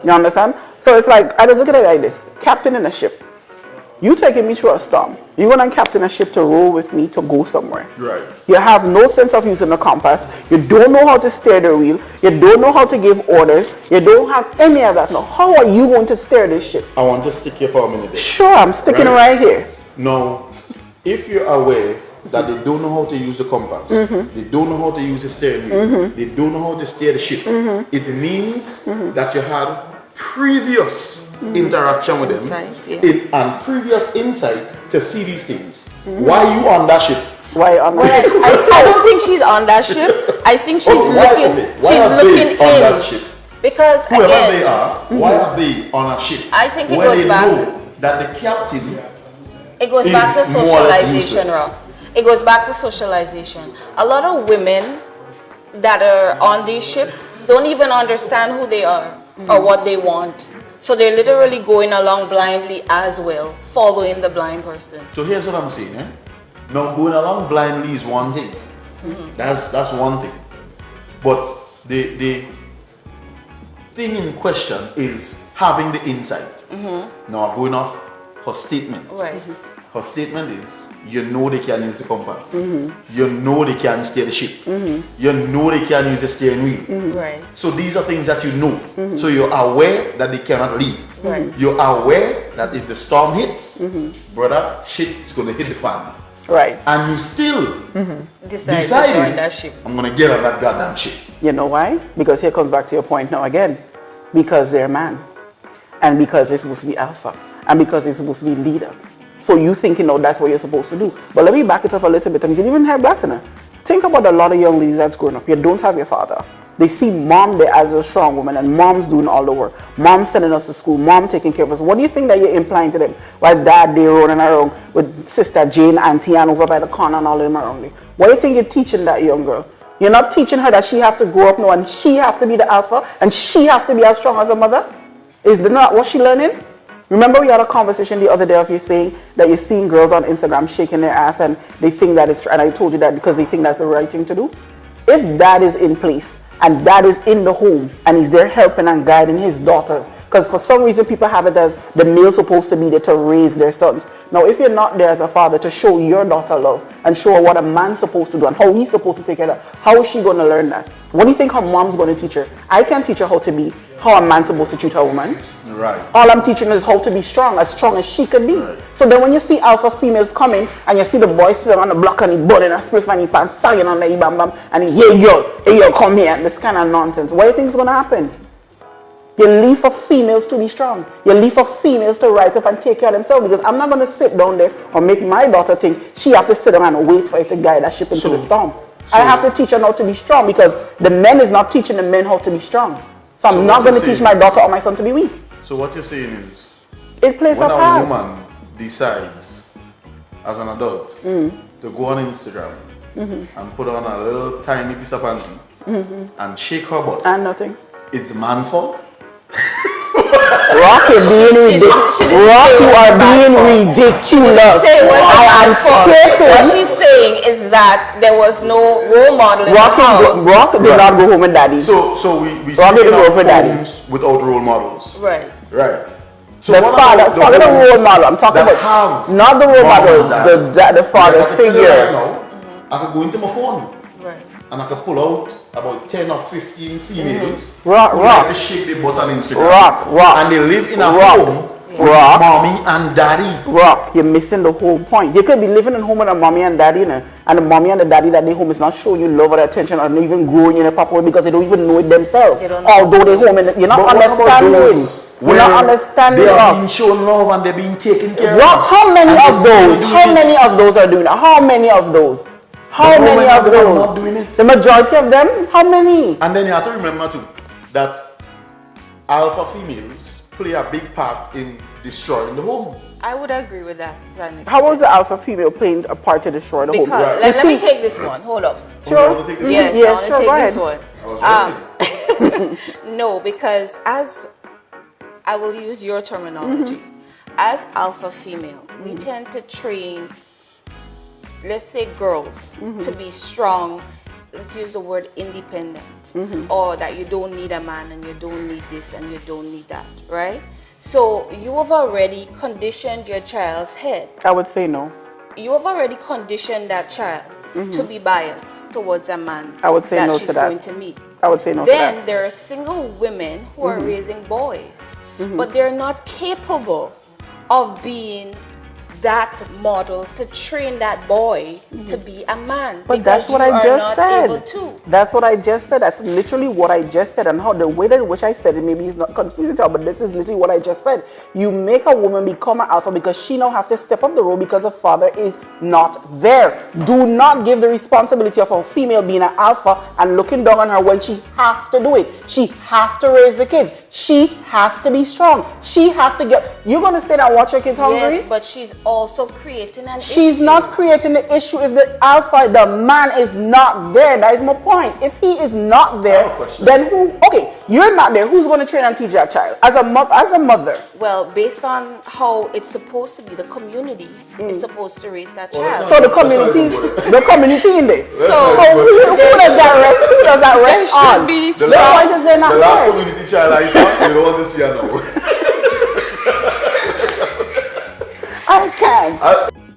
You understand? So it's like, I just look at it like this. Captain in a ship. You taking me through a storm. You want to captain a ship to row with me to go somewhere. Right. You have no sense of using the compass. You don't know how to steer the wheel. You don't know how to give orders. You don't have any of that. Now, how are you going to steer this ship? I want to stick here for a minute. Sure, I'm sticking right here. Now, if you're aware that they don't know how to use the compass, they don't know how to use the steering wheel, they don't know how to steer the ship, it means that you had previous interaction with them and previous insight to see these things. Why you on that ship? Why on that ship? I don't think she's on that ship. I think she's looking in. On that ship? Because whoever again, they are, why are they on a ship? I think it where goes they back. know that the captain. It goes back to socialization, Rob. It goes back to socialization. A lot of women that are on this ship don't even understand who they are or what they want. So they're literally going along blindly as well, following the blind person. So here's what I'm saying. Now going along blindly is one thing. That's one thing. But the thing in question is having the insight. Now going off her statement. Right. Her statement is, you know they can use the compass. You know they can steer the ship. You know they can use the steering wheel. Right. So these are things that you know. So you're aware that they cannot leave. Right. You're aware that if the storm hits, brother, shit is going to hit the fan. Right. And you still Decided to join that ship. I'm going to get on that goddamn ship. You know why? Because here comes back to your point now again. Because they're a man. And because they're supposed to be alpha. And because they're supposed to be leader. So you think, that's what you're supposed to do. But let me back it up a little bit. And you can even have that in it. Think about a lot of young ladies that's growing up. You don't have your father. They see mom there as a strong woman and mom's doing all the work. Mom sending us to school. Mom taking care of us. What do you think that you're implying to them? While dad, they're running around with sister Jane, Auntie Ann over by the corner and all of them around there. What do you think you're teaching that young girl? You're not teaching her that she have to grow up now and she have to be the alpha and she have to be as strong as her mother? Is that not what she learning? Remember we had a conversation the other day of you saying that you're seeing girls on Instagram shaking their ass and they think that it's, and I told you that because they think that's the right thing to do. If dad is in place and dad is in the home and he's there helping and guiding his daughters, because for some reason people have it as the male's supposed to be there to raise their sons. Now if you're not there as a father to show your daughter love and show her what a man's supposed to do and how he's supposed to take care of her, how is she going to learn that? What do you think her mom's going to teach her? I can't teach her how a man's supposed to treat a woman. Right. All I'm teaching her is how to be strong as she can be. Right. So then when you see alpha females coming and you see the boy sitting on the block and he burning a spliff and he pants sagging on the bam bam and he, hey yo, come here, this kind of nonsense. What do you think is going to happen? You leave for females to be strong. You leave for females to rise up and take care of themselves, because I'm not going to sit down there or make my daughter think she have to sit down and wait for it to guide that ship into the storm. I have to teach her how to be strong, because the men is not teaching the men how to be strong. So I'm not going to teach my daughter or my son to be weak. So what you're saying is, it plays when a part. A woman decides as an adult to go on Instagram and put on a little tiny piece of panty and shake her butt, and nothing, it's the man's fault. Rock, you're being ridiculous. Rock, you are being ridiculous. I am stating. What she's saying is that there was no role model in the house. Rock did not go home with daddy. So we Rock didn't go home with daddy without role models. Right. Right. So the father, the role model. I'm talking about not the role model, the father figure. I could go into my phone. Right. And I could pull out about 10 or 15 females who like to shake their butt on Instagram. Rock. And they live in a home with mommy and daddy. Rock, you're missing the whole point. You could be living in a home with a mommy and daddy, and the mommy and the daddy that they home is not showing you love or attention or not even growing in a proper way because they don't even know it themselves. Although they're home, and you're not understanding. You're not understanding. They are being shown love and they're being taken care of. Rock, how many of those? How many of those are doing that? How many of those? How many of those? Are not doing it. The majority of them? How many? And then you have to remember too that alpha females play a big part in destroying the home. I would agree with that. How was the alpha female playing a part to destroy the home? Because let me take this one. Hold up. Sure. Yes, I want to take this one. No, because as I will use your terminology, as alpha female, we tend to train, let's say, girls to be strong let's use the word independent, or that you don't need a man and you don't need this and you don't need that, right? So you have already conditioned your child's head. I would say no. You have already conditioned that child to be biased towards a man I would say that no she's to that. going to meet. I would say no to Then that. there are single women who are raising boys, but they're not capable of being that model to train that boy to be a man. But because that's what you I are just not said. able to. That's what I just said. That's literally what I just said. And how the way that which I said it, maybe it's not confusing to you, but this is literally what I just said. You make a woman become an alpha because she now has to step up the road because the father is not there. Do not give the responsibility of a female being an alpha and looking down on her when she has to do it. She has to raise the kids. She has to be strong. She has to get. You're gonna stay there and watch your kids hungry? Yes, but she's also creating an She's issue. not creating the issue if the alpha, the man is not there. That is my point. If he is not there, I have a question. then who? Okay, you're not there. Who's going to train and teach that child? As a mother. Well, based on how it's supposed to be, the community is supposed to raise that Well, child. that's So the That's not community, good. the community in there. So who does that rest? Who does that there rest should on? be The some- point is they're not The last there. community child I saw, you don't want to see her now. I can't.